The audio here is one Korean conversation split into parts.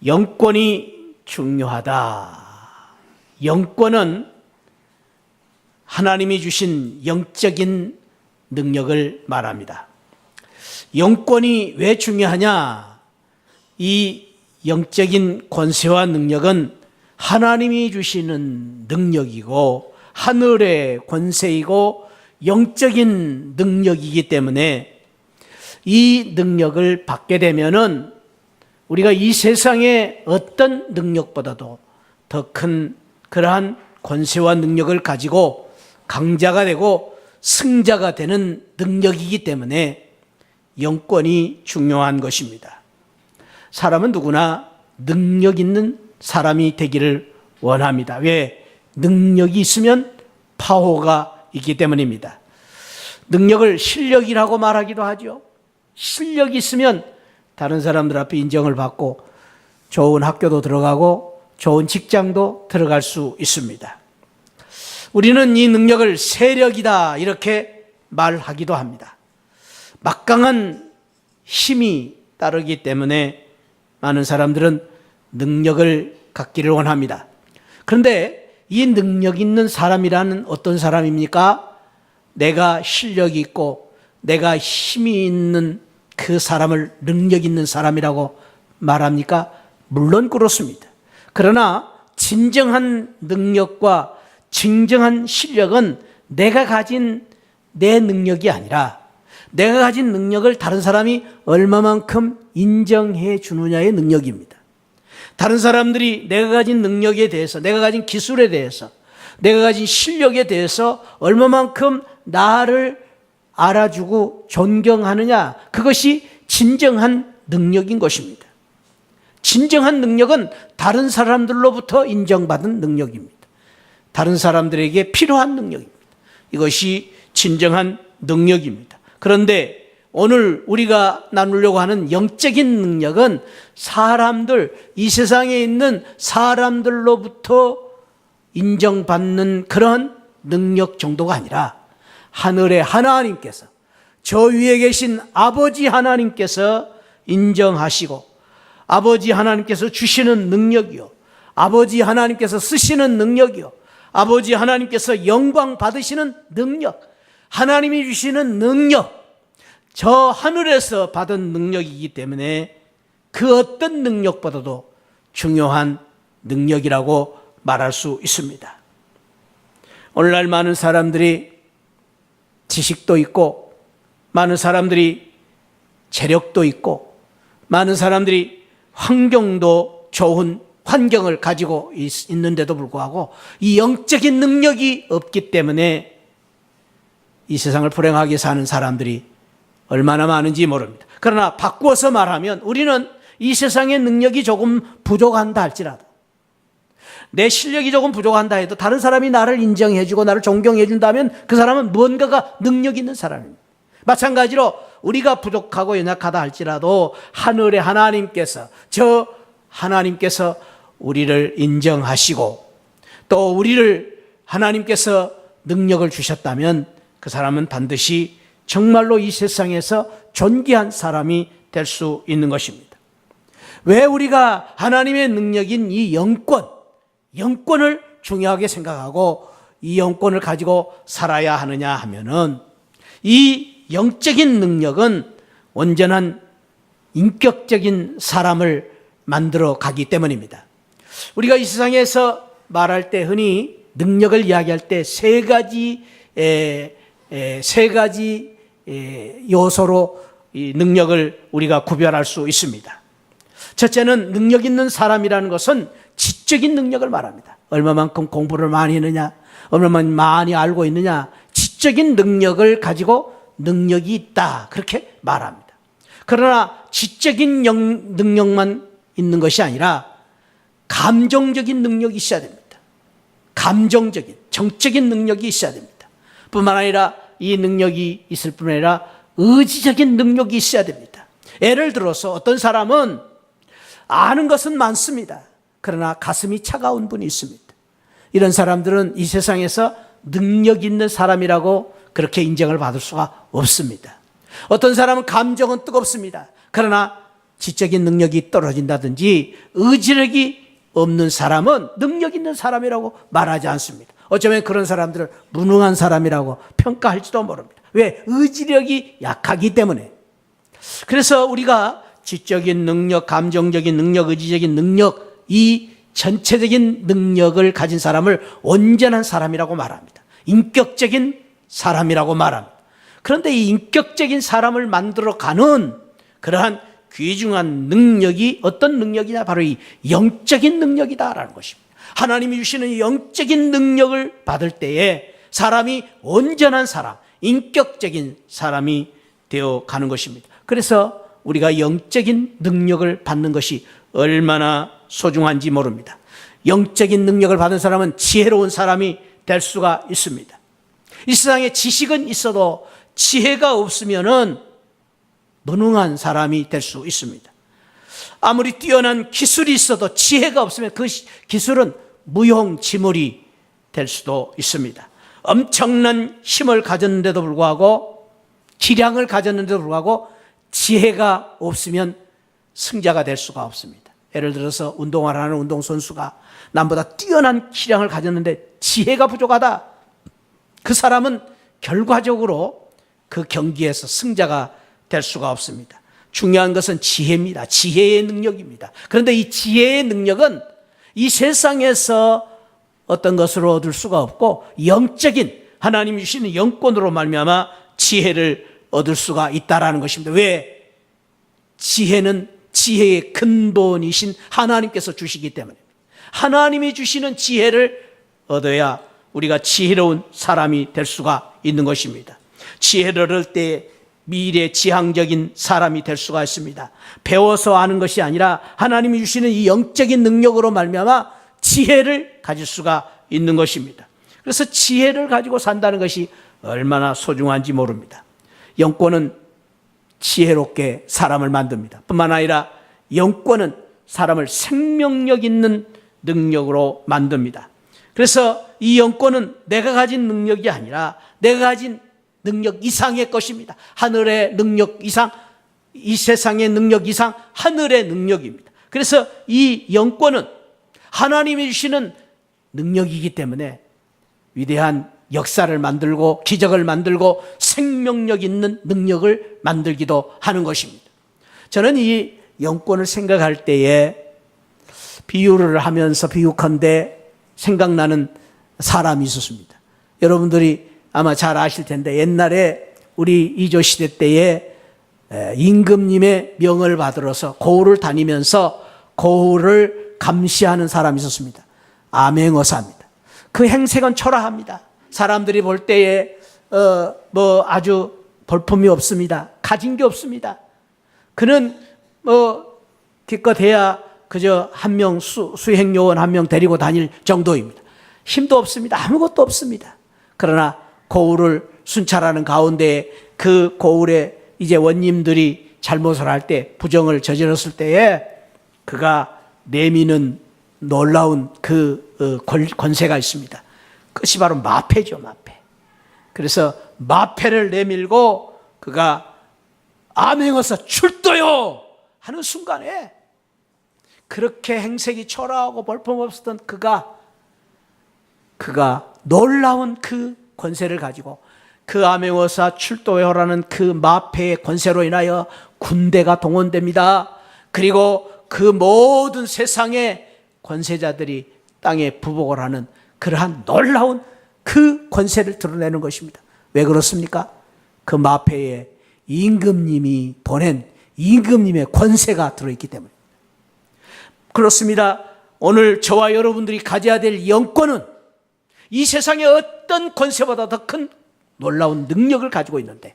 영권이 중요하다. 영권은 하나님이 주신 영적인 능력을 말합니다. 영권이 왜 중요하냐? 이 영적인 권세와 능력은 하나님이 주시는 능력이고 하늘의 권세이고 영적인 능력이기 때문에 이 능력을 받게 되면은 우리가 이 세상의 어떤 능력보다도 더 큰 그러한 권세와 능력을 가지고 강자가 되고 승자가 되는 능력이기 때문에 영권이 중요한 것입니다. 사람은 누구나 능력 있는 사람이 되기를 원합니다. 왜? 능력이 있으면 파워가 있기 때문입니다. 능력을 실력이라고 말하기도 하죠. 실력이 있으면 다른 사람들 앞에 인정을 받고 좋은 학교도 들어가고 좋은 직장도 들어갈 수 있습니다. 우리는 이 능력을 세력이다 이렇게 말하기도 합니다. 막강한 힘이 따르기 때문에 많은 사람들은 능력을 갖기를 원합니다. 그런데 이 능력 있는 사람이라는 어떤 사람입니까? 내가 실력이 있고 내가 힘이 있는 그 사람을 능력 있는 사람이라고 말합니까? 물론 그렇습니다. 그러나 진정한 능력과 진정한 실력은 내가 가진 내 능력이 아니라 내가 가진 능력을 다른 사람이 얼마만큼 인정해 주느냐의 능력입니다. 다른 사람들이 내가 가진 능력에 대해서, 내가 가진 기술에 대해서, 내가 가진 실력에 대해서 얼마만큼 나를 알아주고 존경하느냐, 그것이 진정한 능력인 것입니다. 진정한 능력은 다른 사람들로부터 인정받은 능력입니다. 다른 사람들에게 필요한 능력입니다. 이것이 진정한 능력입니다. 그런데 오늘 우리가 나누려고 하는 영적인 능력은 사람들, 이 세상에 있는 사람들로부터 인정받는 그런 능력 정도가 아니라 하늘의 하나님께서, 저 위에 계신 아버지 하나님께서 인정하시고 아버지 하나님께서 주시는 능력이요, 아버지 하나님께서 쓰시는 능력이요, 아버지 하나님께서 영광 받으시는 능력, 하나님이 주시는 능력, 저 하늘에서 받은 능력이기 때문에 그 어떤 능력보다도 중요한 능력이라고 말할 수 있습니다. 오늘날 많은 사람들이 지식도 있고 많은 사람들이 재력도 있고 많은 사람들이 환경도 좋은 환경을 가지고 있는데도 불구하고 이 영적인 능력이 없기 때문에 이 세상을 불행하게 사는 사람들이 얼마나 많은지 모릅니다. 그러나 바꾸어서 말하면 우리는 이 세상의 능력이 조금 부족한다 할지라도, 내 실력이 조금 부족한다 해도 다른 사람이 나를 인정해주고 나를 존경해준다면 그 사람은 뭔가가 능력 있는 사람입니다. 마찬가지로 우리가 부족하고 연약하다 할지라도 하늘의 하나님께서, 저 하나님께서 우리를 인정하시고 또 우리를 하나님께서 능력을 주셨다면 그 사람은 반드시 정말로 이 세상에서 존귀한 사람이 될 수 있는 것입니다. 왜 우리가 하나님의 능력인 이 영권을 중요하게 생각하고 이 영권을 가지고 살아야 하느냐 하면은 이 영적인 능력은 온전한 인격적인 사람을 만들어 가기 때문입니다. 우리가 이 세상에서 말할 때 흔히 능력을 이야기할 때 세 가지 요소로 이 능력을 우리가 구별할 수 있습니다. 첫째는 능력 있는 사람이라는 것은 지적인 능력을 말합니다. 얼마만큼 공부를 많이 했느냐, 얼마만큼 많이 알고 있느냐, 지적인 능력을 가지고 능력이 있다, 그렇게 말합니다. 그러나 지적인 능력만 있는 것이 아니라 감정적인 능력이 있어야 됩니다. 감정적인, 정적인 능력이 있어야 됩니다. 뿐만 아니라 이 능력이 있을 뿐 아니라 의지적인 능력이 있어야 됩니다. 예를 들어서 어떤 사람은 아는 것은 많습니다. 그러나 가슴이 차가운 분이 있습니다. 이런 사람들은 이 세상에서 능력 있는 사람이라고 그렇게 인정을 받을 수가 없습니다. 어떤 사람은 감정은 뜨겁습니다. 그러나 지적인 능력이 떨어진다든지 의지력이 없는 사람은 능력 있는 사람이라고 말하지 않습니다. 어쩌면 그런 사람들을 무능한 사람이라고 평가할지도 모릅니다. 왜? 의지력이 약하기 때문에. 그래서 우리가 지적인 능력, 감정적인 능력, 의지적인 능력, 이 전체적인 능력을 가진 사람을 온전한 사람이라고 말합니다. 인격적인 사람이라고 말합니다. 그런데 이 인격적인 사람을 만들어가는 그러한 귀중한 능력이 어떤 능력이냐? 바로 이 영적인 능력이다라는 것입니다. 하나님이 주시는 영적인 능력을 받을 때에 사람이 온전한 사람, 인격적인 사람이 되어 가는 것입니다. 그래서 우리가 영적인 능력을 받는 것이 얼마나 소중한지 모릅니다. 영적인 능력을 받은 사람은 지혜로운 사람이 될 수가 있습니다. 이 세상에 지식은 있어도 지혜가 없으면은 무능한 사람이 될 수 있습니다. 아무리 뛰어난 기술이 있어도 지혜가 없으면 그 기술은 무용지물이 될 수도 있습니다. 엄청난 힘을 가졌는데도 불구하고, 기량을 가졌는데도 불구하고 지혜가 없으면 승자가 될 수가 없습니다. 예를 들어서 운동을 하는 운동선수가 남보다 뛰어난 기량을 가졌는데 지혜가 부족하다. 그 사람은 결과적으로 그 경기에서 승자가 될 수가 없습니다. 중요한 것은 지혜입니다. 지혜의 능력입니다. 그런데 이 지혜의 능력은 이 세상에서 어떤 것으로 얻을 수가 없고 영적인 하나님이 주시는 영권으로 말미암아 지혜를 얻을 수가 있다라는 것입니다. 왜? 지혜는 지혜의 근본이신 하나님께서 주시기 때문에 하나님이 주시는 지혜를 얻어야 우리가 지혜로운 사람이 될 수가 있는 것입니다. 지혜를 얻을 때 미래지향적인 사람이 될 수가 있습니다. 배워서 아는 것이 아니라 하나님이 주시는 이 영적인 능력으로 말미암아 지혜를 가질 수가 있는 것입니다. 그래서 지혜를 가지고 산다는 것이 얼마나 소중한지 모릅니다. 영권은 지혜롭게 사람을 만듭니다. 뿐만 아니라 영권은 사람을 생명력 있는 능력으로 만듭니다. 그래서 이 영권은 내가 가진 능력이 아니라 내가 가진 능력 이상의 것입니다. 하늘의 능력 이상, 이 세상의 능력 이상 하늘의 능력입니다. 그래서 이 영권은 하나님이 주시는 능력이기 때문에 위대한 역사를 만들고 기적을 만들고 생명력 있는 능력을 만들기도 하는 것입니다. 저는 이 영권을 생각할 때에 비유를 하면서 비유컨대 생각나는 사람이 있었습니다. 여러분들이 아마 잘 아실 텐데 옛날에 우리 이조 시대 때에 임금님의 명을 받으러서 고을을 다니면서 고을을 감시하는 사람이 있었습니다. 암행어사입니다. 그 행색은 초라합니다. 사람들이 볼 때에 아주 볼품이 없습니다. 가진 게 없습니다. 그는 기껏해야 그저 한 명 수행요원 한 명 데리고 다닐 정도입니다. 힘도 없습니다. 아무것도 없습니다. 그러나 고을을 순찰하는 가운데 그 고을에 이제 원님들이 잘못을 할 때 부정을 저질렀을 때에 그가 내미는 놀라운 그 권세가 있습니다. 그것이 바로 마패죠, 마패. 그래서 마패를 내밀고 그가 암행어사 출도요 하는 순간에 그렇게 행색이 초라하고 볼품없었던 그가 놀라운 그 권세를 가지고 그 암행어사 출도요라는 그 마패의 권세로 인하여 군대가 동원됩니다. 그리고 그 모든 세상의 권세자들이 땅에 부복을 하는 그러한 놀라운 그 권세를 드러내는 것입니다. 왜 그렇습니까? 그 마패에 임금님이 보낸 임금님의 권세가 들어있기 때문에. 그렇습니다. 오늘 저와 여러분들이 가져야 될 영권은 이 세상의 어떤 권세보다 더 큰 놀라운 능력을 가지고 있는데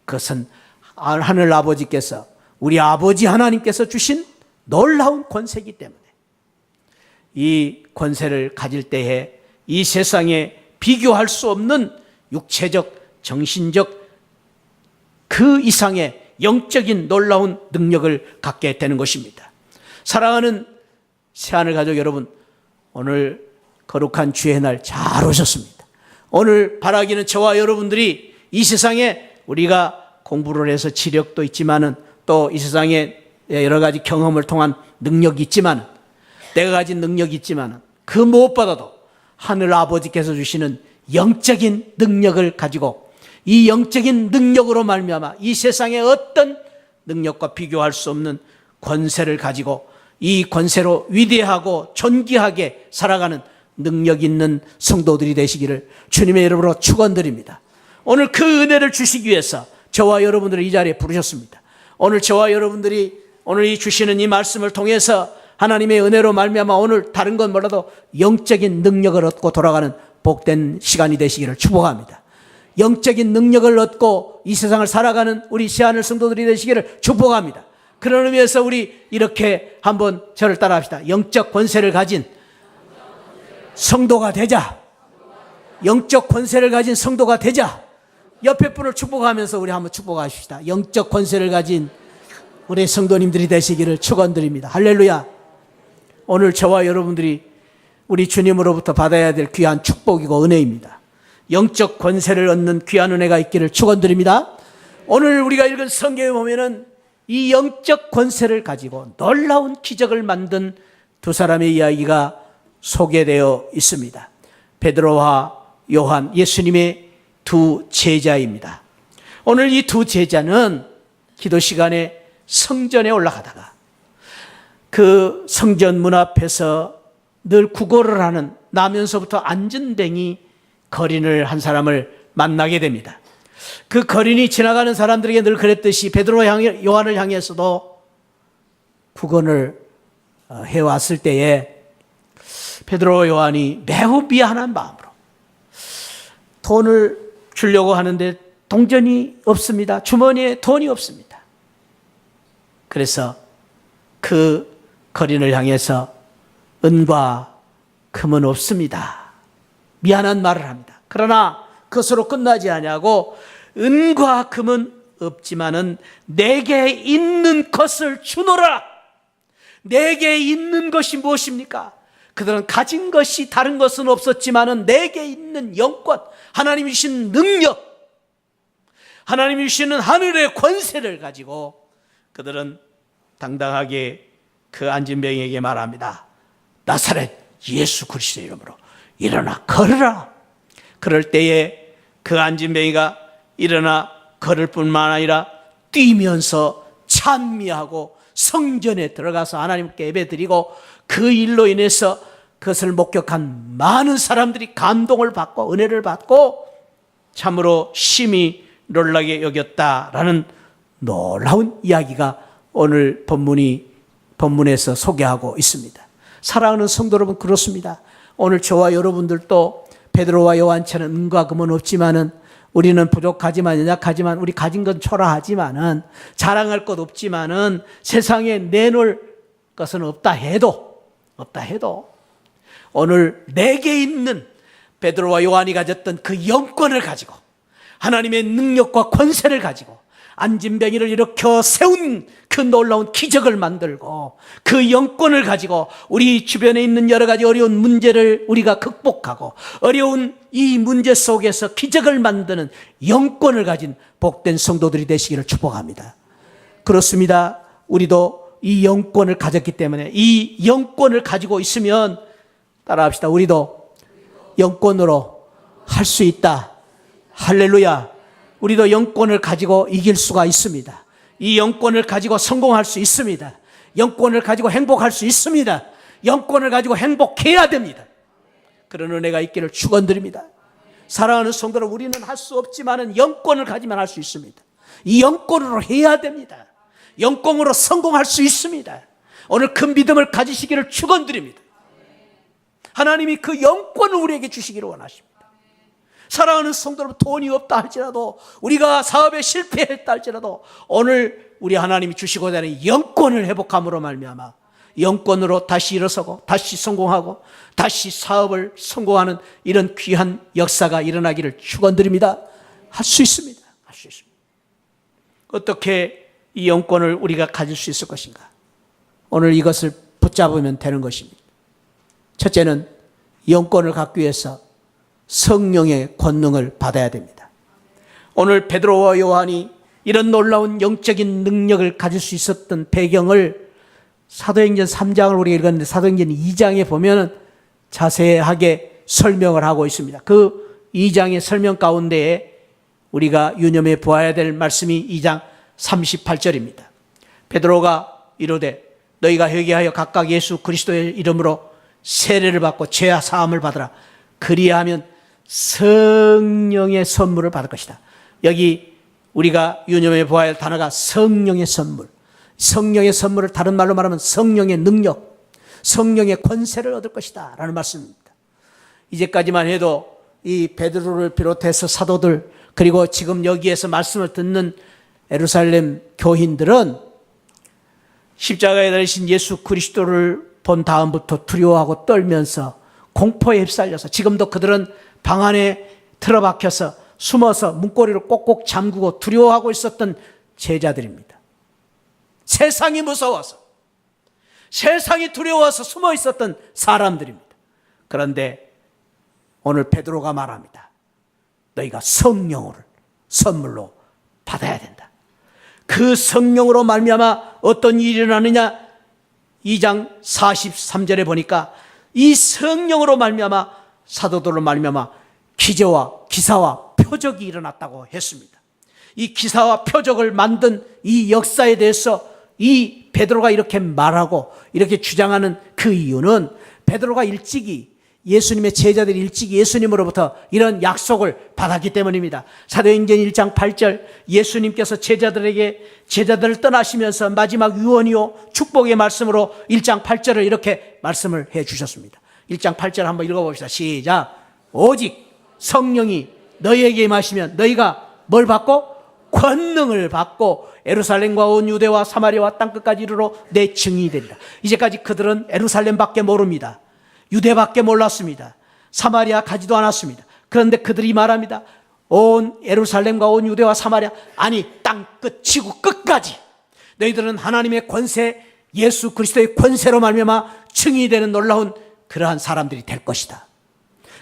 그것은 하늘 아버지께서 우리 아버지 하나님께서 주신 놀라운 권세이기 때문에 이 권세를 가질 때에 이 세상에 비교할 수 없는 육체적, 정신적 그 이상의 영적인 놀라운 능력을 갖게 되는 것입니다. 사랑하는 새하늘 가족 여러분, 오늘 거룩한 주의 날 잘 오셨습니다. 오늘 바라기는 저와 여러분들이 이 세상에 우리가 공부를 해서 지력도 있지만은 또 이 세상에 여러 가지 경험을 통한 능력이 있지만, 내가 가진 능력이 있지만, 그 무엇보다도 하늘 아버지께서 주시는 영적인 능력을 가지고, 이 영적인 능력으로 말미암아 이 세상의 어떤 능력과 비교할 수 없는 권세를 가지고, 이 권세로 위대하고 존귀하게 살아가는 능력 있는 성도들이 되시기를 주님의 이름으로 축원드립니다. 오늘 그 은혜를 주시기 위해서 저와 여러분들을 이 자리에 부르셨습니다. 오늘 저와 여러분들이 오늘 이 주시는 이 말씀을 통해서 하나님의 은혜로 말미암아 오늘 다른 건 몰라도 영적인 능력을 얻고 돌아가는 복된 시간이 되시기를 축복합니다. 영적인 능력을 얻고 이 세상을 살아가는 우리 시하늘 성도들이 되시기를 축복합니다. 그런 의미에서 우리 이렇게 한번 저를 따라합시다. 영적 권세를 가진 성도가 되자. 영적 권세를 가진 성도가 되자. 옆에 분을 축복하면서 우리 한번 축복하십시다. 영적 권세를 가진 우리 성도님들이 되시기를 축원드립니다. 할렐루야. 오늘 저와 여러분들이 우리 주님으로부터 받아야 될 귀한 축복이고 은혜입니다. 영적 권세를 얻는 귀한 은혜가 있기를 축원드립니다. 오늘 우리가 읽은 성경에 보면은 이 영적 권세를 가지고 놀라운 기적을 만든 두 사람의 이야기가 소개되어 있습니다. 베드로와 요한, 예수님의 두 제자입니다. 오늘 이 두 제자는 기도 시간에 성전에 올라가다가 그 성전 문 앞에서 늘 구걸을 하는 나면서부터 안전뱅이 거린을 한 사람을 만나게 됩니다. 그 거린이 지나가는 사람들에게 늘 그랬듯이 베드로 요한을 향해서도 구걸을 해왔을 때에 베드로 요한이 매우 미안한 마음으로 돈을 주려고 하는데 동전이 없습니다. 주머니에 돈이 없습니다. 그래서 그 거린을 향해서 은과 금은 없습니다. 미안한 말을 합니다. 그러나 그것으로 끝나지 아니하고 은과 금은 없지만은 내게 있는 것을 주노라. 내게 있는 것이 무엇입니까? 그들은 가진 것이 다른 것은 없었지만은 내게 있는 영권, 하나님이 주신 능력, 하나님이 주시는 하늘의 권세를 가지고 그들은 당당하게 그 안진뱅이에게 말합니다. 나사렛 예수 그리스도의 이름으로 일어나 걸으라. 그럴 때에 그 안진뱅이가 일어나 걸을 뿐만 아니라 뛰면서 찬미하고 성전에 들어가서 하나님께 예배드리고 그 일로 인해서 그것을 목격한 많은 사람들이 감동을 받고 은혜를 받고 참으로 심히 놀라게 여겼다라는 놀라운 이야기가 오늘 본문에서 소개하고 있습니다. 사랑하는 성도 여러분, 그렇습니다. 오늘 저와 여러분들도 베드로와 요한처럼 은과 금은 없지만은 우리는 부족하지만 연약하지만 우리 가진 건 초라하지만은 자랑할 것 없지만은 세상에 내놓을 것은 없다 해도 오늘 내게 있는 베드로와 요한이 가졌던 그 영권을 가지고 하나님의 능력과 권세를 가지고 안진뱅이를 일으켜 세운 그 놀라운 기적을 만들고 그 영권을 가지고 우리 주변에 있는 여러 가지 어려운 문제를 우리가 극복하고 어려운 이 문제 속에서 기적을 만드는 영권을 가진 복된 성도들이 되시기를 축복합니다. 그렇습니다. 우리도 이 영권을 가졌기 때문에 이 영권을 가지고 있으면 따라합시다. 우리도 영권으로 할 수 있다. 할렐루야. 우리도 영권을 가지고 이길 수가 있습니다. 이 영권을 가지고 성공할 수 있습니다. 영권을 가지고 행복할 수 있습니다. 영권을 가지고 행복해야 됩니다. 그런 은혜가 있기를 축원드립니다. 사랑하는 성도 여러분, 우리는 할 수 없지만은 영권을 가지면 할 수 있습니다. 이 영권으로 해야 됩니다. 영권으로 성공할 수 있습니다. 오늘 큰 믿음을 가지시기를 축원드립니다. 하나님이 그 영권을 우리에게 주시기를 원하십니다. 사랑하는 성도 여러분, 돈이 없다 할지라도 우리가 사업에 실패했다 할지라도 오늘 우리 하나님이 주시고자 하는 영권을 회복함으로 말미암아 영권으로 다시 일어서고 다시 성공하고 다시 사업을 성공하는 이런 귀한 역사가 일어나기를 축원드립니다. 할 수 있습니다. 할 수 있습니다. 어떻게 이 영권을 우리가 가질 수 있을 것인가? 오늘 이것을 붙잡으면 되는 것입니다. 첫째는 영권을 갖기 위해서 성령의 권능을 받아야 됩니다. 오늘 베드로와 요한이 이런 놀라운 영적인 능력을 가질 수 있었던 배경을 사도행전 3장을 우리가 읽었는데 사도행전 2장에 보면 자세하게 설명을 하고 있습니다. 그 2장의 설명 가운데에 우리가 유념해 보아야 될 말씀이 2장 38절입니다. 베드로가 이르되 너희가 회개하여 각각 예수 그리스도의 이름으로 세례를 받고 죄 사함을 받으라. 그리하면 성령의 선물을 받을 것이다. 여기 우리가 유념해 보아야 할 단어가 성령의 선물. 성령의 선물을 다른 말로 말하면 성령의 능력, 성령의 권세를 얻을 것이다 라는 말씀입니다. 이제까지만 해도 이 베드로를 비롯해서 사도들, 그리고 지금 여기에서 말씀을 듣는 예루살렘 교인들은 십자가에 달리신 예수 그리스도를 본 다음부터 두려워하고 떨면서 공포에 휩쓸려서 지금도 그들은 방 안에 틀어박혀서 숨어서 문고리를 꼭꼭 잠그고 두려워하고 있었던 제자들입니다. 세상이 무서워서, 세상이 두려워서 숨어 있었던 사람들입니다. 그런데 오늘 베드로가 말합니다. 너희가 성령을 선물로 받아야 된다. 그 성령으로 말미암아 어떤 일이 일어나느냐? 2장 43절에 보니까 이 성령으로 말미암아 사도들로 말미암아 기저와 기사와 표적이 일어났다고 했습니다. 이 기사와 표적을 만든 이 역사에 대해서 이 베드로가 이렇게 말하고 이렇게 주장하는 그 이유는 베드로가 일찍이 예수님의 제자들이 일찍이 예수님으로부터 이런 약속을 받았기 때문입니다. 사도행전 1장 8절 예수님께서 제자들을 떠나시면서 마지막 유언이요 축복의 말씀으로 1장 8절을 이렇게 말씀을 해 주셨습니다. 1장 8절 한번 읽어봅시다. 시작. 오직 성령이 너희에게 임하시면 너희가 뭘 받고? 권능을 받고 예루살렘과 온 유대와 사마리아와 땅끝까지 이르러 내 증인이 되리라. 이제까지 그들은 예루살렘밖에 모릅니다. 유대밖에 몰랐습니다. 사마리아 가지도 않았습니다. 그런데 그들이 말합니다. 온 예루살렘과 온 유대와 사마리아, 아니 땅끝 지구 끝까지 너희들은 하나님의 권세, 예수 그리스도의 권세로 말미암아 증인이 되는 놀라운 그러한 사람들이 될 것이다.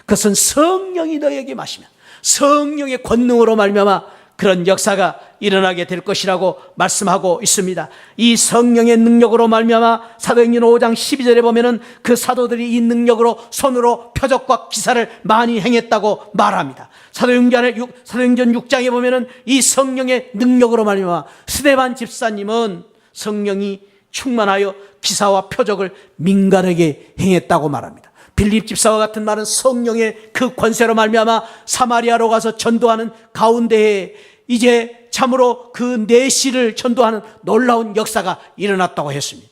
그것은 성령이 너희에게 마시면 성령의 권능으로 말미암아 그런 역사가 일어나게 될 것이라고 말씀하고 있습니다. 이 성령의 능력으로 말미암아 사도행전 5장 12절에 보면은 그 사도들이 이 능력으로 손으로 표적과 기사를 많이 행했다고 말합니다. 사도행전 6장에 보면은 이 성령의 능력으로 말미암아 스데반 집사님은 성령이 충만하여 기사와 표적을 민간에게 행했다고 말합니다. 빌립 집사와 같은 말은 성령의 그 권세로 말미암아 사마리아로 가서 전도하는 가운데에 이제 참으로 그 내시를 전도하는 놀라운 역사가 일어났다고 했습니다.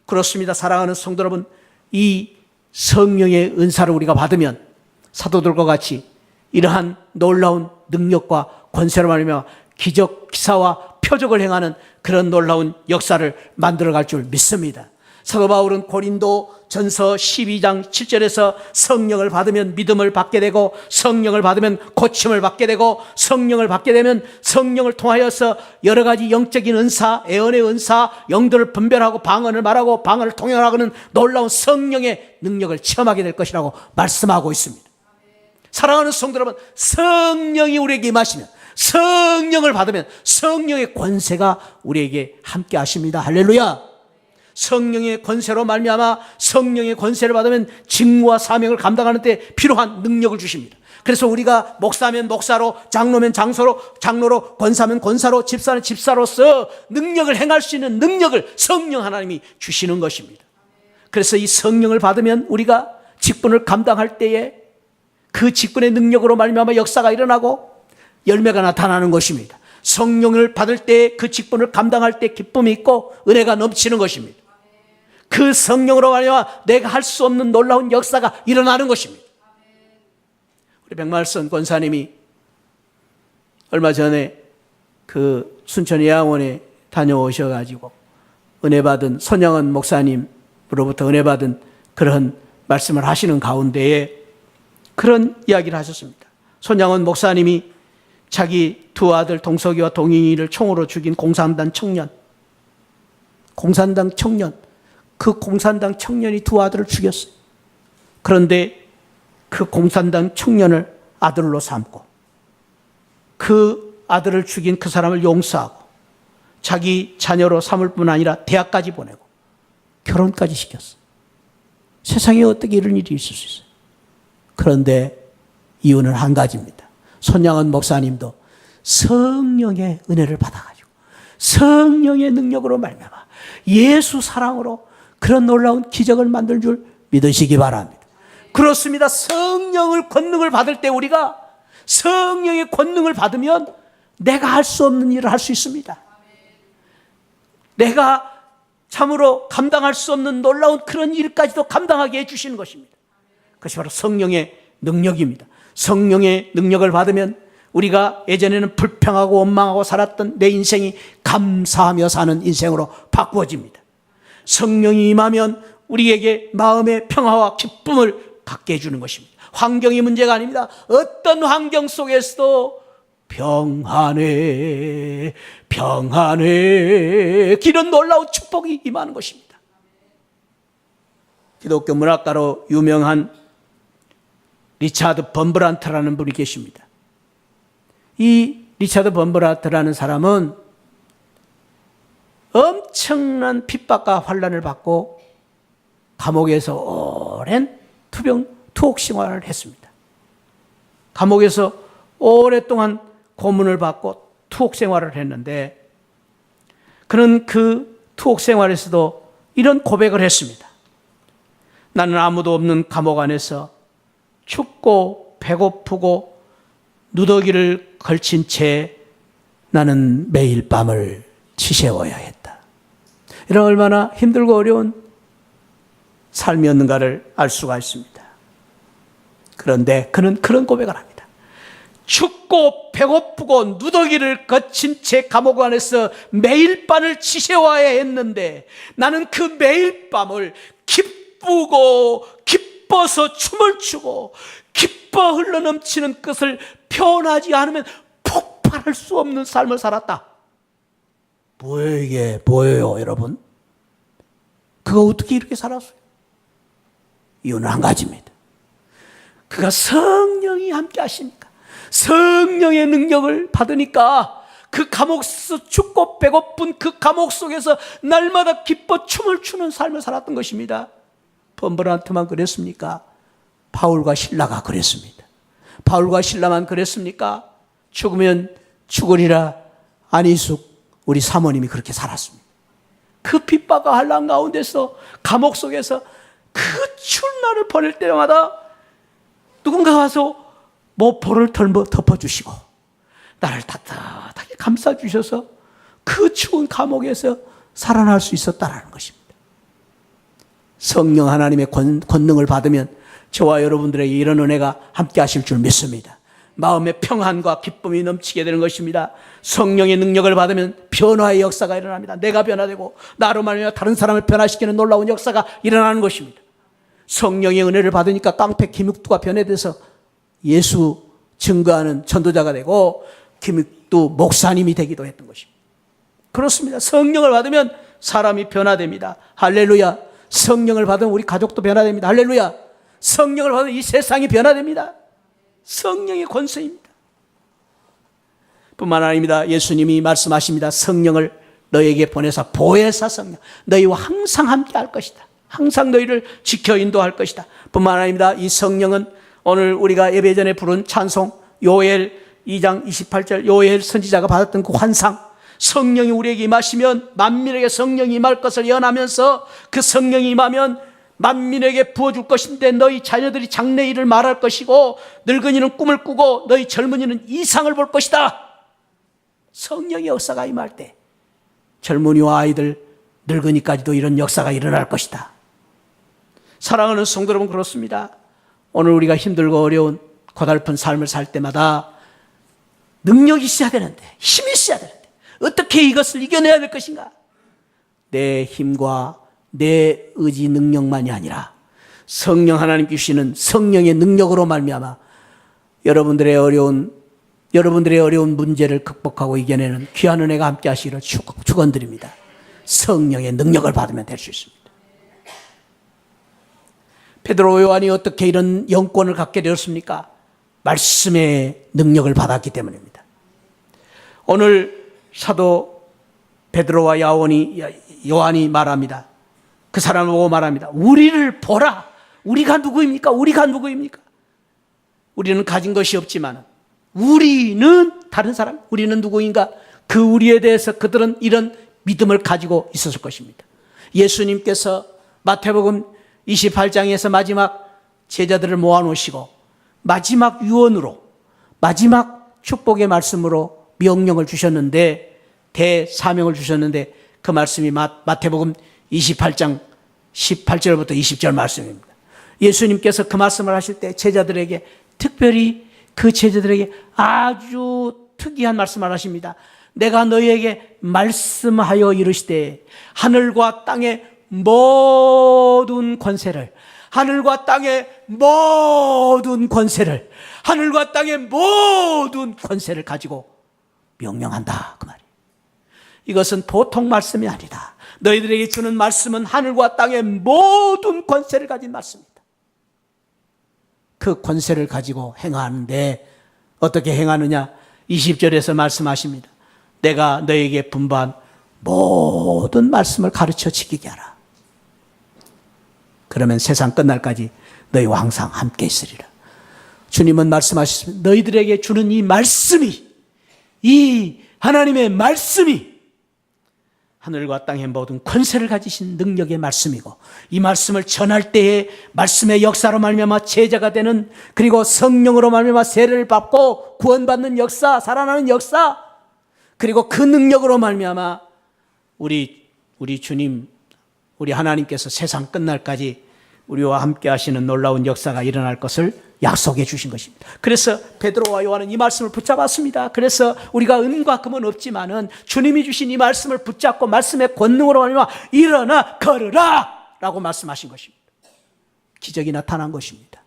그렇습니다. 사랑하는 성도 여러분, 이 성령의 은사를 우리가 받으면 사도들과 같이 이러한 놀라운 능력과 권세로 말미암아 기적, 기사와 표적을 행하는 그런 놀라운 역사를 만들어갈 줄 믿습니다. 사도 바울은 고린도 전서 12장 7절에서 성령을 받으면 믿음을 받게 되고 성령을 받으면 고침을 받게 되고 성령을 받게 되면 성령을 통하여서 여러 가지 영적인 은사, 예언의 은사, 영들을 분별하고 방언을 말하고 방언을 통역하는 놀라운 성령의 능력을 체험하게 될 것이라고 말씀하고 있습니다. 사랑하는 성도 여러분, 성령이 우리에게 임하시면, 성령을 받으면 성령의 권세가 우리에게 함께 하십니다. 할렐루야. 성령의 권세로 말미암아 성령의 권세를 받으면 직무와 사명을 감당하는 데 필요한 능력을 주십니다. 그래서 우리가 목사면 목사로, 장로면 장로로, 권사면 권사로, 집사는 집사로서 능력을 행할 수 있는 능력을 성령 하나님이 주시는 것입니다. 그래서 이 성령을 받으면 우리가 직분을 감당할 때에 그 직분의 능력으로 말미암아 역사가 일어나고 열매가 나타나는 것입니다. 성령을 받을 때 그 직분을 감당할 때 기쁨이 있고 은혜가 넘치는 것입니다. 그 성령으로 말미암아 내가 할 수 없는 놀라운 역사가 일어나는 것입니다. 우리 백말선 권사님이 얼마 전에 그 순천 예양원에 다녀오셔가지고 은혜 받은 손영은 목사님으로부터 은혜 받은 그런 말씀을 하시는 가운데에 그런 이야기를 하셨습니다. 손영은 목사님이 자기 두 아들 동석이와 동인이를 총으로 죽인 공산당 청년, 그 공산당 청년이 두 아들을 죽였어요. 그런데 그 공산당 청년을 아들로 삼고 그 아들을 죽인 그 사람을 용서하고 자기 자녀로 삼을 뿐 아니라 대학까지 보내고 결혼까지 시켰어. 세상에 어떻게 이런 일이 있을 수 있어요? 그런데 이유는 한 가지입니다. 손양원 목사님도 성령의 은혜를 받아가지고 성령의 능력으로 말미암아 예수 사랑으로 그런 놀라운 기적을 만들 줄 믿으시기 바랍니다. 그렇습니다. 성령을 권능을 받을 때 우리가 성령의 권능을 받으면 내가 할 수 없는 일을 할 수 있습니다. 내가 참으로 감당할 수 없는 놀라운 그런 일까지도 감당하게 해주시는 것입니다. 그것이 바로 성령의 능력입니다. 성령의 능력을 받으면 우리가 예전에는 불평하고 원망하고 살았던 내 인생이 감사하며 사는 인생으로 바꾸어집니다. 성령이 임하면 우리에게 마음의 평화와 기쁨을 갖게 해주는 것입니다. 환경이 문제가 아닙니다. 어떤 환경 속에서도 평안해 평안해 이런 놀라운 축복이 임하는 것입니다. 기독교 문학가로 유명한 리차드 범브란트라는 분이 계십니다. 이 리차드 범브란트라는 사람은 엄청난 핍박과 환난을 받고 감옥에서 오랜 투옥 생활을 했습니다. 감옥에서 오랫동안 고문을 받고 투옥 생활을 했는데 그는 그 투옥 생활에서도 이런 고백을 했습니다. 나는 아무도 없는 감옥 안에서 춥고 배고프고 누더기를 걸친 채 나는 매일 밤을 지새워야 했다. 이런 얼마나 힘들고 어려운 삶이었는가를 알 수가 있습니다. 그런데 그는 그런 고백을 합니다. 춥고 배고프고 누더기를 거친 채 감옥 안에서 매일 밤을 지새워야 했는데 나는 그 매일 밤을 기뻐서 춤을 추고 기뻐 흘러넘치는 것을 표현하지 않으면 폭발할 수 없는 삶을 살았다. 뭐예요 이게? 뭐예요 여러분? 그가 어떻게 이렇게 살았어요? 이유는 한 가지입니다. 그가 성령이 함께 하시니까 성령의 능력을 받으니까 그 감옥에서 춥고 배고픈 그 감옥 속에서 날마다 기뻐 춤을 추는 삶을 살았던 것입니다. 범브란트만 그랬습니까? 바울과 실라가 그랬습니다. 바울과 실라만 그랬습니까? 죽으면 죽으리라 안희숙 우리 사모님이 그렇게 살았습니다. 그 핍박과 환난 가운데서 감옥 속에서 그 추운 날을 보낼 때마다 누군가 와서 볼을 덮어주시고 나를 따뜻하게 감싸주셔서 그 추운 감옥에서 살아날 수 있었다는 것입니다. 성령 하나님의 권능을 받으면 저와 여러분들에게 이런 은혜가 함께 하실 줄 믿습니다. 마음의 평안과 기쁨이 넘치게 되는 것입니다. 성령의 능력을 받으면 변화의 역사가 일어납니다. 내가 변화되고 나로 말미암아 다른 사람을 변화시키는 놀라운 역사가 일어나는 것입니다. 성령의 은혜를 받으니까 깡패 김육두가 변해돼서 예수 증거하는 전도자가 되고 김육두 목사님이 되기도 했던 것입니다. 그렇습니다. 성령을 받으면 사람이 변화됩니다. 할렐루야. 성령을 받으면 우리 가족도 변화됩니다. 할렐루야. 성령을 받으면 이 세상이 변화됩니다. 성령의 권세입니다. 뿐만 아닙니다. 예수님이 말씀하십니다. 성령을 너에게 보내사 보혜사 성령 너희와 항상 함께 할 것이다. 항상 너희를 지켜 인도할 것이다. 뿐만 아닙니다. 이 성령은 오늘 우리가 예배 전에 부른 찬송 요엘 2장 28절 요엘 선지자가 받았던 그 환상 성령이 우리에게 임하시면 만민에게 성령이 임할 것을 예언하면서 그 성령이 임하면 만민에게 부어줄 것인데 너희 자녀들이 장래일을 말할 것이고 늙은이는 꿈을 꾸고 너희 젊은이는 이상을 볼 것이다. 성령의 역사가 임할 때 젊은이와 아이들 늙은이까지도 이런 역사가 일어날 것이다. 사랑하는 성도 여러분 그렇습니다. 오늘 우리가 힘들고 어려운 고달픈 삶을 살 때마다 능력이 있어야 되는데 힘이 있어야 되는데 어떻게 이것을 이겨내야 될 것인가? 내 힘과 내 의지 능력만이 아니라 성령 하나님 주시는 성령의 능력으로 말미암아 여러분들의 어려운 문제를 극복하고 이겨내는 귀한 은혜가 함께 하시기를 축원드립니다. 성령의 능력을 받으면 될 수 있습니다. 베드로 요한이 어떻게 이런 영권을 갖게 되었습니까? 말씀의 능력을 받았기 때문입니다. 오늘 사도 베드로와 요한이 말합니다. 그 사람을 보고 말합니다. 우리를 보라. 우리가 누구입니까? 우리가 누구입니까? 우리는 가진 것이 없지만 우리는 다른 사람, 우리는 누구인가? 그 우리에 대해서 그들은 이런 믿음을 가지고 있었을 것입니다. 예수님께서 마태복음 28장에서 마지막 제자들을 모아놓으시고 마지막 유언으로, 마지막 축복의 말씀으로 명령을 주셨는데, 대사명을 주셨는데, 그 말씀이 마태복음 28장 18절부터 20절 말씀입니다. 예수님께서 그 말씀을 하실 때 제자들에게, 특별히 그 제자들에게 아주 특이한 말씀을 하십니다. 내가 너희에게 말씀하여 이르시되 하늘과 땅의 모든 권세를, 하늘과 땅의 모든 권세를, 하늘과 땅의 모든 권세를 가지고 명령한다, 그 말이에요. 이것은 보통 말씀이 아니다. 너희들에게 주는 말씀은 하늘과 땅의 모든 권세를 가진 말씀이다. 그 권세를 가지고 행하는데 어떻게 행하느냐? 20절에서 말씀하십니다. 내가 너희에게 분부한 모든 말씀을 가르쳐 지키게 하라. 그러면 세상 끝날까지 너희와 항상 함께 있으리라. 주님은 말씀하셨습니다. 너희들에게 주는 이 말씀이, 이 하나님의 말씀이 하늘과 땅의 모든 권세를 가지신 능력의 말씀이고, 이 말씀을 전할 때에 말씀의 역사로 말미암아 제자가 되는, 그리고 성령으로 말미암아 세례를 받고 구원받는 역사, 살아나는 역사, 그리고 그 능력으로 말미암아 우리 주님, 우리 하나님께서 세상 끝날까지 우리와 함께 하시는 놀라운 역사가 일어날 것을 약속해 주신 것입니다. 그래서 베드로와 요한은 이 말씀을 붙잡았습니다. 그래서 우리가 은과 금은 없지만은 주님이 주신 이 말씀을 붙잡고 말씀의 권능으로 말미암아 일어나 걸으라 라고 말씀하신 것입니다. 기적이 나타난 것입니다.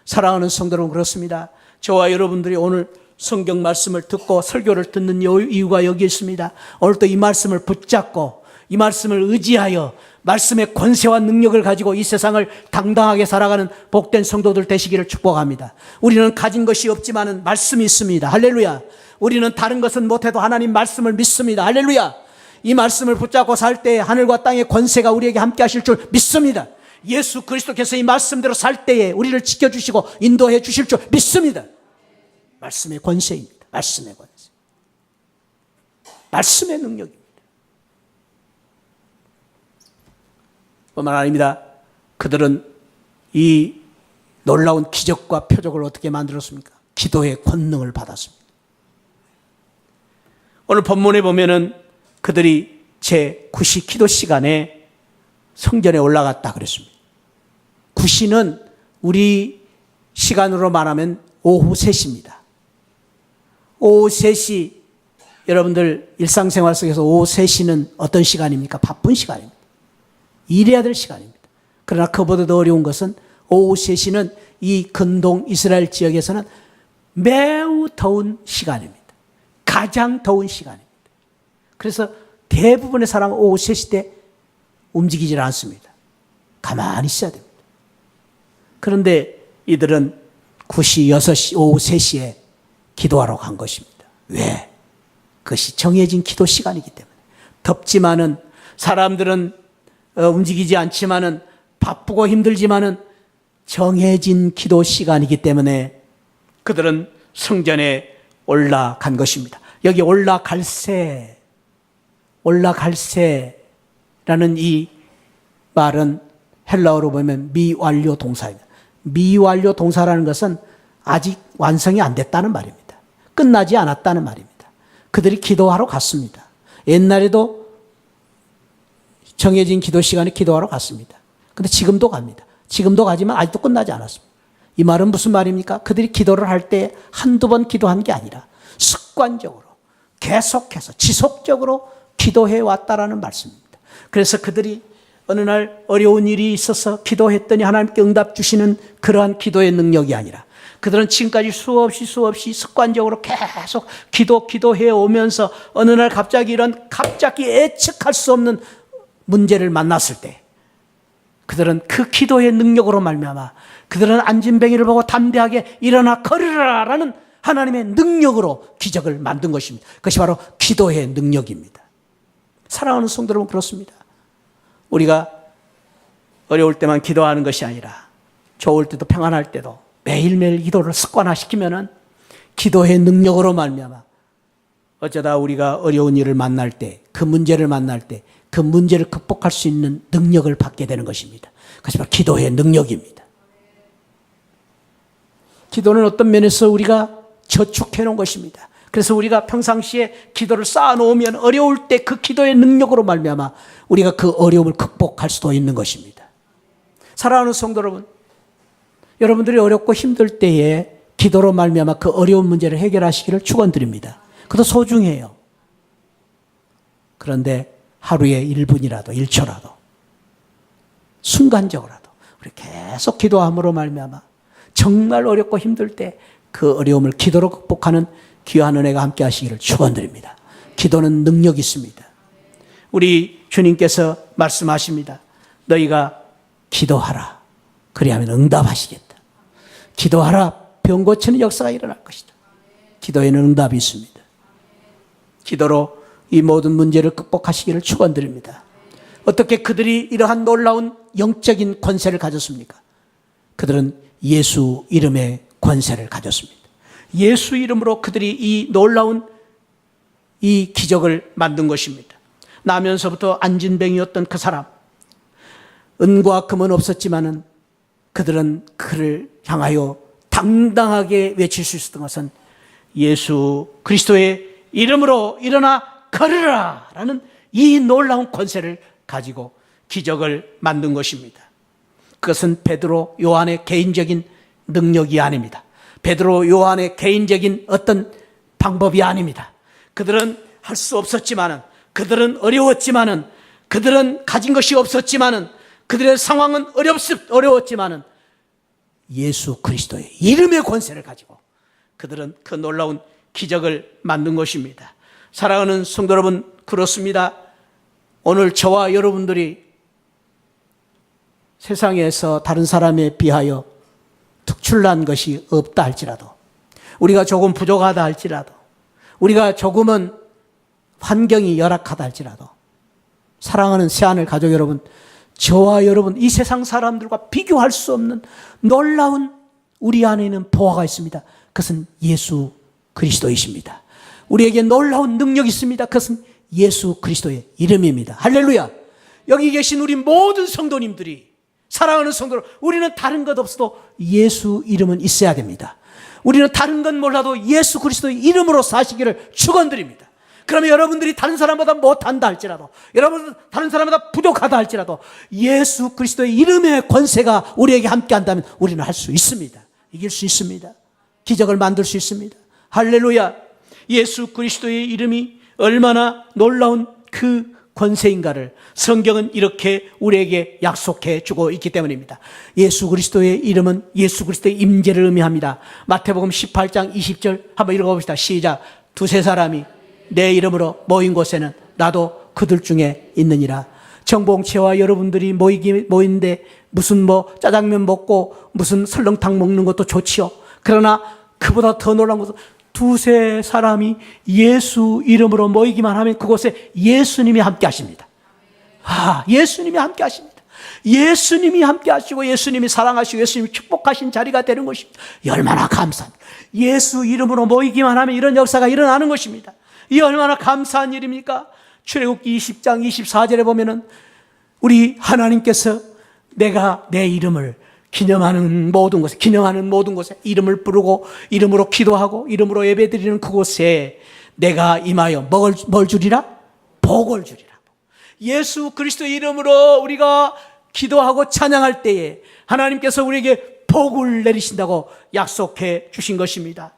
사랑하는 성도 여러분, 그렇습니다. 저와 여러분들이 오늘 성경 말씀을 듣고 설교를 듣는 이유가 여기 있습니다. 오늘 또 이 말씀을 붙잡고 이 말씀을 의지하여 말씀의 권세와 능력을 가지고 이 세상을 당당하게 살아가는 복된 성도들 되시기를 축복합니다. 우리는 가진 것이 없지만은 말씀이 있습니다. 할렐루야. 우리는 다른 것은 못해도 하나님 말씀을 믿습니다. 할렐루야. 이 말씀을 붙잡고 살 때 하늘과 땅의 권세가 우리에게 함께 하실 줄 믿습니다. 예수 그리스도께서 이 말씀대로 살 때에 우리를 지켜주시고 인도해 주실 줄 믿습니다. 말씀의 권세입니다. 말씀의 권세. 말씀의 능력입니다. 뿐만 아닙니다. 그들은 이 놀라운 기적과 표적을 어떻게 만들었습니까? 기도의 권능을 받았습니다. 오늘 본문에 보면은 그들이 제9시 기도 시간에 성전에 올라갔다 그랬습니다. 9시는 우리 시간으로 말하면 오후 3시입니다. 오후 3시, 여러분들 일상생활 속에서 오후 3시는 어떤 시간입니까? 바쁜 시간입니다. 일해야 될 시간입니다. 그러나 그보다 더 어려운 것은 오후 3시는 이 근동 이스라엘 지역에서는 매우 더운 시간입니다. 가장 더운 시간입니다. 그래서 대부분의 사람은 오후 3시 때 움직이질 않습니다. 가만히 있어야 됩니다. 그런데 이들은 9시, 6시, 오후 3시에 기도하러 간 것입니다. 왜? 그것이 정해진 기도 시간이기 때문에. 덥지만은 사람들은 움직이지 않지만은 바쁘고 힘들지만은 정해진 기도 시간이기 때문에 그들은 성전에 올라간 것입니다. 여기 올라갈새라는 이 말은 헬라어로 보면 미완료 동사입니다. 미완료 동사라는 것은 아직 완성이 안 됐다는 말입니다. 끝나지 않았다는 말입니다. 그들이 기도하러 갔습니다. 옛날에도 정해진 기도 시간에 기도하러 갔습니다. 근데 지금도 갑니다. 지금도 가지만 아직도 끝나지 않았습니다. 이 말은 무슨 말입니까? 그들이 기도를 할 때 한두 번 기도한 게 아니라 습관적으로 계속해서 지속적으로 기도해 왔다라는 말씀입니다. 그래서 그들이 어느 날 어려운 일이 있어서 기도했더니 하나님께 응답 주시는 그러한 기도의 능력이 아니라 그들은 지금까지 수없이 습관적으로 계속 기도해 오면서 어느 날 갑자기 예측할 수 없는 문제를 만났을 때 그들은 그 기도의 능력으로 말미암아 그들은 안진뱅이를 보고 담대하게 일어나 걸으라라는 하나님의 능력으로 기적을 만든 것입니다. 그것이 바로 기도의 능력입니다. 사랑하는 성도 여러분, 그렇습니다. 우리가 어려울 때만 기도하는 것이 아니라 좋을 때도 평안할 때도 매일매일 기도를 습관화시키면은 기도의 능력으로 말미암아 어쩌다 우리가 어려운 일을 만날 때, 그 문제를 만날 때 그 문제를 극복할 수 있는 능력을 받게 되는 것입니다. 그것이 바로 기도의 능력입니다. 기도는 어떤 면에서 우리가 저축해 놓은 것입니다. 그래서 우리가 평상시에 기도를 쌓아 놓으면 어려울 때 그 기도의 능력으로 말미암아 우리가 그 어려움을 극복할 수도 있는 것입니다. 사랑하는 성도 여러분, 여러분들이 어렵고 힘들 때에 기도로 말미암아 그 어려운 문제를 해결하시기를 축원드립니다. 그것도 소중해요. 그런데 하루에 1분이라도 1초라도 순간적으로라도 우리 계속 기도함으로 말미암아 정말 어렵고 힘들 때 그 어려움을 기도로 극복하는 귀한 은혜가 함께 하시기를 축원드립니다. 기도는 능력이 있습니다. 우리 주님께서 말씀하십니다. 너희가 기도하라. 그리하면 응답하시겠다. 기도하라. 병 고치는 역사가 일어날 것이다. 기도에는 응답이 있습니다. 기도로 이 모든 문제를 극복하시기를 축원드립니다. 어떻게 그들이 이러한 놀라운 영적인 권세를 가졌습니까? 그들은 예수 이름의 권세를 가졌습니다. 예수 이름으로 그들이 이 놀라운 이 기적을 만든 것입니다. 나면서부터 안진뱅이였던 그 사람, 은과 금은 없었지만은 그들은 그를 향하여 당당하게 외칠 수 있었던 것은 예수 그리스도의 이름으로 일어나 걸으라 라는 이 놀라운 권세를 가지고 기적을 만든 것입니다. 그것은 베드로 요한의 개인적인 능력이 아닙니다. 베드로 요한의 개인적인 어떤 방법이 아닙니다. 그들은 할 수 없었지만은, 그들은 어려웠지만은, 그들은 가진 것이 없었지만은, 그들의 상황은 어려웠지만은 예수 그리스도의 이름의 권세를 가지고 그들은 그 놀라운 기적을 만든 것입니다. 사랑하는 성도 여러분, 그렇습니다. 오늘 저와 여러분들이 세상에서 다른 사람에 비하여 특출난 것이 없다 할지라도, 우리가 조금 부족하다 할지라도, 우리가 조금은 환경이 열악하다 할지라도, 사랑하는 새하늘 가족 여러분, 저와 여러분, 이 세상 사람들과 비교할 수 없는 놀라운 우리 안에는 보화가 있습니다. 그것은 예수 그리스도이십니다. 우리에게 놀라운 능력이 있습니다. 그것은 예수 그리스도의 이름입니다. 할렐루야. 여기 계신 우리 모든 성도님들이, 사랑하는 성도들, 우리는 다른 것 없어도 예수 이름은 있어야 됩니다. 우리는 다른 건 몰라도 예수 그리스도의 이름으로 사시기를 축원드립니다. 그러면 여러분들이 다른 사람보다 못한다 할지라도, 여러분 다른 사람보다 부족하다 할지라도 예수 그리스도의 이름의 권세가 우리에게 함께 한다면 우리는 할 수 있습니다. 이길 수 있습니다. 기적을 만들 수 있습니다. 할렐루야. 예수 그리스도의 이름이 얼마나 놀라운 그 권세인가를 성경은 이렇게 우리에게 약속해 주고 있기 때문입니다. 예수 그리스도의 이름은 예수 그리스도의 임재를 의미합니다. 마태복음 18장 20절 한번 읽어봅시다. 시작. 두세 사람이 내 이름으로 모인 곳에는 나도 그들 중에 있느니라. 정봉채와 여러분들이 모이는데 무슨 짜장면 먹고 무슨 설렁탕 먹는 것도 좋지요. 그러나 그보다 더 놀라운 것은 두세 사람이 예수 이름으로 모이기만 하면 그곳에 예수님이 함께 하십니다. 예수님이 함께 하십니다. 예수님이 함께 하시고 예수님이 사랑하시고 예수님이 축복하신 자리가 되는 것입니다. 얼마나 감사합니다. 예수 이름으로 모이기만 하면 이런 역사가 일어나는 것입니다. 이 얼마나 감사한 일입니까? 출애굽기 20장 24절에 보면은 우리 하나님께서 내가 내 이름을 기념하는 모든 곳에 이름을 부르고 이름으로 기도하고 이름으로 예배드리는 그곳에 내가 임하여 뭘 주리라? 복을 주리라. 예수 그리스도의 이름으로 우리가 기도하고 찬양할 때에 하나님께서 우리에게 복을 내리신다고 약속해 주신 것입니다.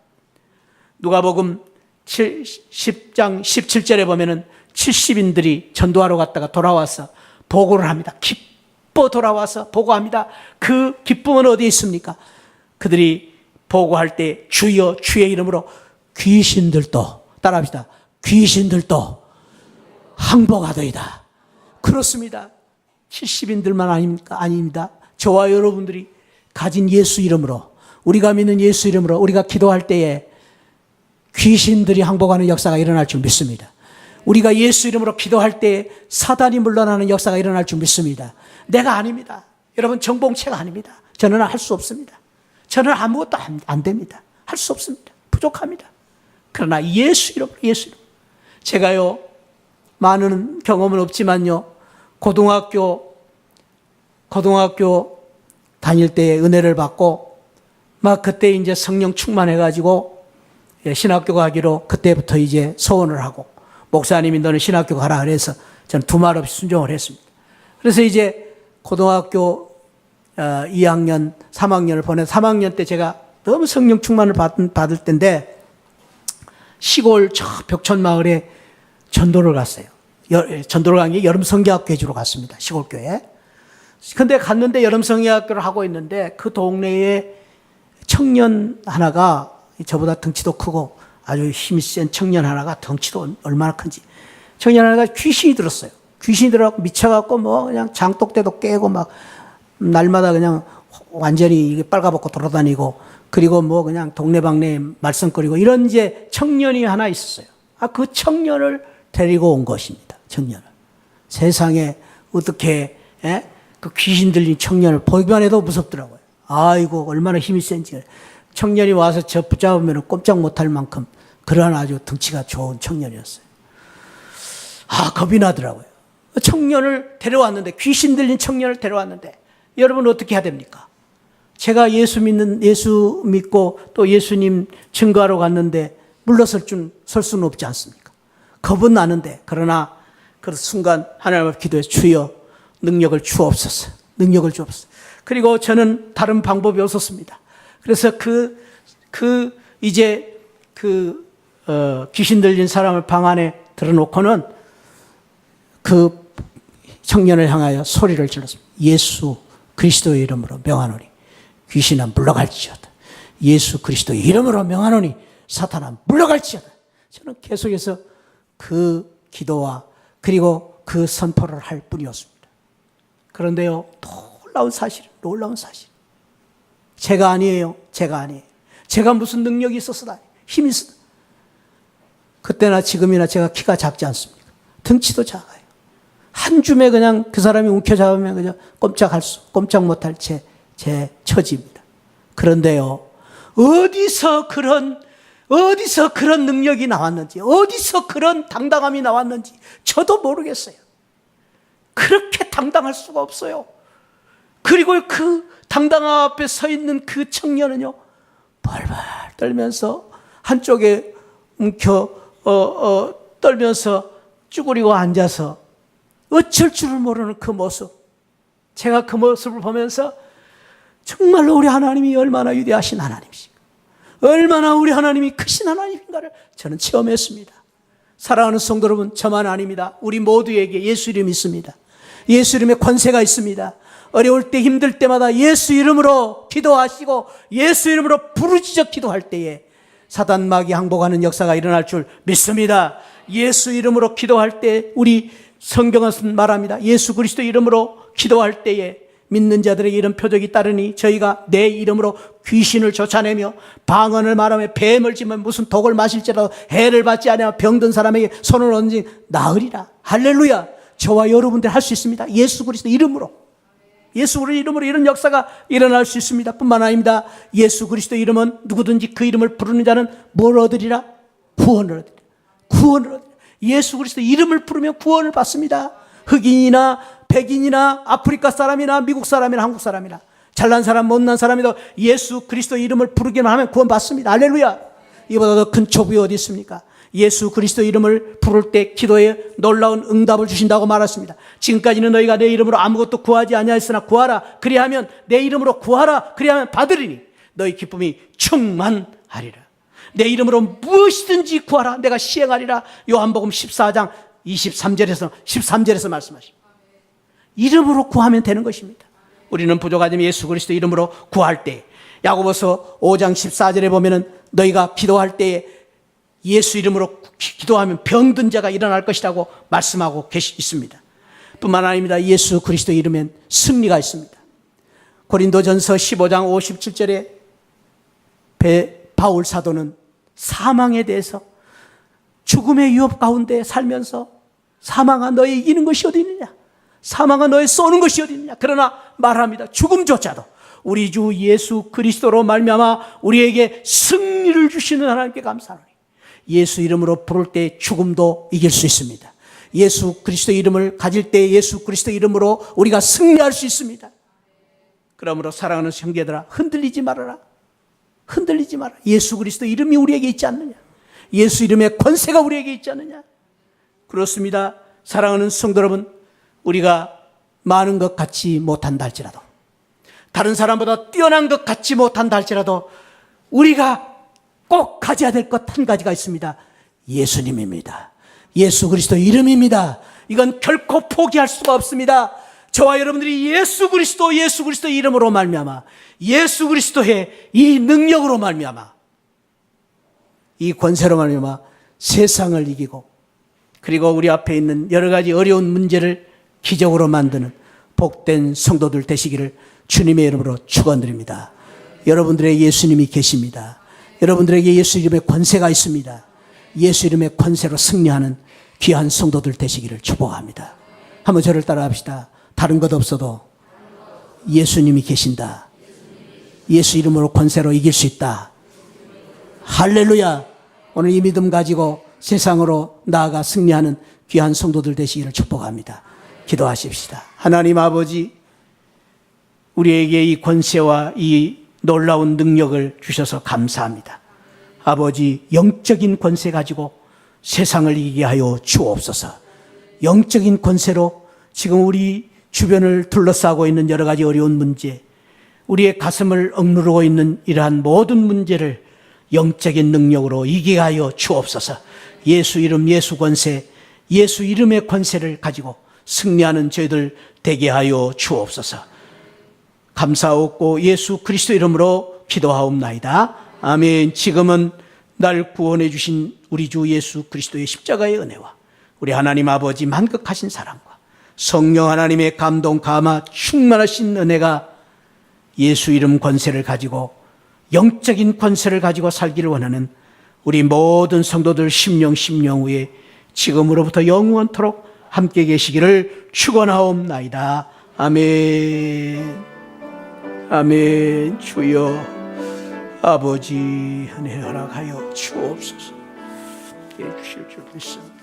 누가복음 10장 17절에 보면은 70인들이 전도하러 갔다가 돌아와서 보고를 합니다. 기뻐 돌아와서 보고합니다. 그 기쁨은 어디에 있습니까? 그들이 보고할 때 주여 주의 이름으로 귀신들도, 따라합시다, 귀신들도 항복하더이다. 그렇습니다. 70인들만 아닙니다. 저와 여러분들이 가진 예수 이름으로, 우리가 믿는 예수 이름으로 우리가 기도할 때에 귀신들이 항복하는 역사가 일어날 줄 믿습니다. 우리가 예수 이름으로 기도할 때 사단이 물러나는 역사가 일어날 줄 믿습니다. 내가 아닙니다. 여러분, 정봉채가 아닙니다. 저는 할 수 없습니다. 저는 아무것도 안 됩니다. 할 수 없습니다. 부족합니다. 그러나 예수 이름으로, 예수 이름. 제가요, 많은 경험은 없지만요, 고등학교 다닐 때 은혜를 받고, 막 그때 이제 성령 충만해가지고, 신학교 가기로 그때부터 이제 소원을 하고, 목사님이 너는 신학교 가라 그래서 저는 두말 없이 순종을 했습니다. 그래서 이제 고등학교 2학년, 3학년을 보내 3학년 때 제가 너무 성령 충만을 받을 때인데 시골 저 벽천 마을에 전도를 갔어요. 전도를 간 게 여름 성경학교 주로 갔습니다. 시골 교회. 근데 갔는데 여름 성경학교를 하고 있는데 그 동네에 청년 하나가 저보다 덩치도 크고 아주 힘이 센 청년 하나가 덩치도 얼마나 큰지 청년 하나가 귀신이 들었어요. 귀신이 들어갖고 미쳐갖고 뭐 그냥 장독대도 깨고 막 날마다 그냥 완전히 빨가벗고 돌아다니고 그리고 뭐 그냥 동네방네 말썽거리고 이런 이제 청년이 하나 있었어요. 그 청년을 데리고 온 것입니다. 청년을. 세상에 어떻게 그 귀신 들린 청년을 보기만 해도 무섭더라고요. 아이고 얼마나 힘이 센지. 청년이 와서 저 붙잡으면 꼼짝 못할 만큼 그러한 아주 덩치가 좋은 청년이었어요. 겁이 나더라고요. 청년을 데려왔는데, 귀신 들린 청년을 데려왔는데, 여러분 어떻게 해야 됩니까? 제가 예수 믿고 또 예수님 증거하러 갔는데, 물러설 수는 없지 않습니까? 겁은 나는데, 그러나 그 순간 하나님 앞에 기도해서 주여 능력을 주옵소서. 능력을 주옵소서. 그리고 저는 다른 방법이 없었습니다. 그래서 귀신 들린 사람을 방 안에 들어놓고는 그 청년을 향하여 소리를 질렀습니다. 예수 그리스도의 이름으로 명하노니 귀신아 물러갈지어다. 예수 그리스도의 이름으로 명하노니 사탄아 물러갈지어다. 저는 계속해서 그 기도와 그리고 그 선포를 할 뿐이었습니다. 그런데요, 놀라운 사실. 제가 아니에요. 제가 무슨 능력이 있었으다. 힘이 있었다. 그때나 지금이나 제가 키가 작지 않습니까? 덩치도 작아요. 한 줌에 그냥 그 사람이 움켜잡으면 그냥 꼼짝 못할 제 처지입니다. 그런데요, 어디서 그런 능력이 나왔는지, 어디서 그런 당당함이 나왔는지 저도 모르겠어요. 그렇게 당당할 수가 없어요. 그리고 그 당당함 앞에 서 있는 그 청년은요, 벌벌 떨면서 한쪽에 떨면서 쭈그리고 앉아서 어쩔 줄을 모르는 그 모습. 제가 그 모습을 보면서 정말로 우리 하나님이 얼마나 위대하신 하나님이신가, 얼마나 우리 하나님이 크신 하나님인가를 저는 체험했습니다. 사랑하는 성도 여러분, 저만 아닙니다. 우리 모두에게 예수 이름이 있습니다. 예수 이름에 권세가 있습니다. 어려울 때, 힘들 때마다 예수 이름으로 기도하시고 예수 이름으로 부르짖어 기도할 때에 사단 마귀 항복하는 역사가 일어날 줄 믿습니다. 예수 이름으로 기도할 때 우리 성경은 말합니다. 예수 그리스도 이름으로 기도할 때에 믿는 자들에게 이런 표적이 따르니 저희가 내 이름으로 귀신을 쫓아내며 방언을 말하며 뱀을 지면 무슨 독을 마실지라도 해를 받지 않으며 병든 사람에게 손을 얹으니 나으리라. 할렐루야. 저와 여러분들 할 수 있습니다. 예수 그리스도 이름으로. 예수 그리스도 이름으로 이런 역사가 일어날 수 있습니다. 뿐만 아닙니다. 예수 그리스도 이름은 누구든지 그 이름을 부르는 자는 뭘 얻으리라? 구원을 얻으리라. 구원을 얻으리라. 예수 그리스도 이름을 부르면 구원을 받습니다. 흑인이나 백인이나 아프리카 사람이나 미국 사람이나 한국 사람이나 잘난 사람 못난 사람이도 예수 그리스도 이름을 부르기만 하면 구원 받습니다. 할렐루야. 이보다 더 큰 촉이 어디 있습니까? 예수 그리스도 이름을 부를 때 기도에 놀라운 응답을 주신다고 말했습니다. 지금까지는 너희가 내 이름으로 아무것도 구하지 아니하였으나 구하라. 그리하면 내 이름으로 구하라. 그리하면 받으리니 너희 기쁨이 충만하리라. 내 이름으로 무엇이든지 구하라. 내가 시행하리라. 요한복음 14장 13절에서 말씀하십니다. 이름으로 구하면 되는 것입니다. 우리는 부족하지만 예수 그리스도 이름으로 구할 때, 야고보서 5장 14절에 보면은 너희가 기도할 때에 예수 이름으로 기도하면 병든 자가 일어날 것이라고 말씀하고 있습니다. 뿐만 아닙니다. 예수 그리스도 이름엔 승리가 있습니다. 고린도전서 15장 57절에 바울 사도는 사망에 대해서 죽음의 위협 가운데 살면서 사망아 너의 이기는 것이 어디 있느냐, 사망아 너의 쏘는 것이 어디 있느냐, 그러나 말합니다. 죽음조차도 우리 주 예수 그리스도로 말미암아 우리에게 승리를 주시는 하나님께 감사하노니, 예수 이름으로 부를 때 죽음도 이길 수 있습니다. 예수 그리스도 이름을 가질 때 예수 그리스도 이름으로 우리가 승리할 수 있습니다. 그러므로 사랑하는 형제들아, 흔들리지 말아라. 흔들리지 마라. 예수 그리스도 이름이 우리에게 있지 않느냐, 예수 이름의 권세가 우리에게 있지 않느냐. 그렇습니다. 사랑하는 성도 여러분, 우리가 많은 것 같지 못한다 할지라도, 다른 사람보다 뛰어난 것 같지 못한다 할지라도 우리가 꼭 가져야 될 것 한 가지가 있습니다. 예수님입니다. 예수 그리스도 이름입니다. 이건 결코 포기할 수가 없습니다. 저와 여러분들이 예수 그리스도 이름으로 말미암아, 예수 그리스도의 이 능력으로 말미암아, 이 권세로 말미암아 세상을 이기고, 그리고 우리 앞에 있는 여러 가지 어려운 문제를 기적으로 만드는 복된 성도들 되시기를 주님의 이름으로 축원드립니다. 여러분들의 예수님이 계십니다. 여러분들에게 예수 이름의 권세가 있습니다. 예수 이름의 권세로 승리하는 귀한 성도들 되시기를 축복합니다. 한번 저를 따라 합시다. 다른 것 없어도 예수님이 계신다. 예수 이름으로 권세로 이길 수 있다. 할렐루야. 오늘 이 믿음 가지고 세상으로 나아가 승리하는 귀한 성도들 되시기를 축복합니다. 기도하십시다. 하나님 아버지, 우리에게 이 권세와 이 놀라운 능력을 주셔서 감사합니다. 아버지, 영적인 권세 가지고 세상을 이기게 하여 주옵소서. 영적인 권세로 지금 우리 주변을 둘러싸고 있는 여러 가지 어려운 문제, 우리의 가슴을 억누르고 있는 이러한 모든 문제를 영적인 능력으로 이기게 하여 주옵소서. 예수 이름, 예수 권세, 예수 이름의 권세를 가지고 승리하는 저희들 되게 하여 주옵소서. 감사하옵고 예수 그리스도 이름으로 기도하옵나이다. 아멘. 지금은 날 구원해 주신 우리 주 예수 그리스도의 십자가의 은혜와 우리 하나님 아버지 만극하신 사랑과 성령 하나님의 감동, 감화, 충만하신 은혜가 예수 이름 권세를 가지고, 영적인 권세를 가지고 살기를 원하는 우리 모든 성도들 심령 후에 지금으로부터 영원토록 함께 계시기를 축원하옵나이다. 아멘. 아멘. 주여 아버지 은혜 허락하여 주옵소서. 예, 주실 줄 믿습니다.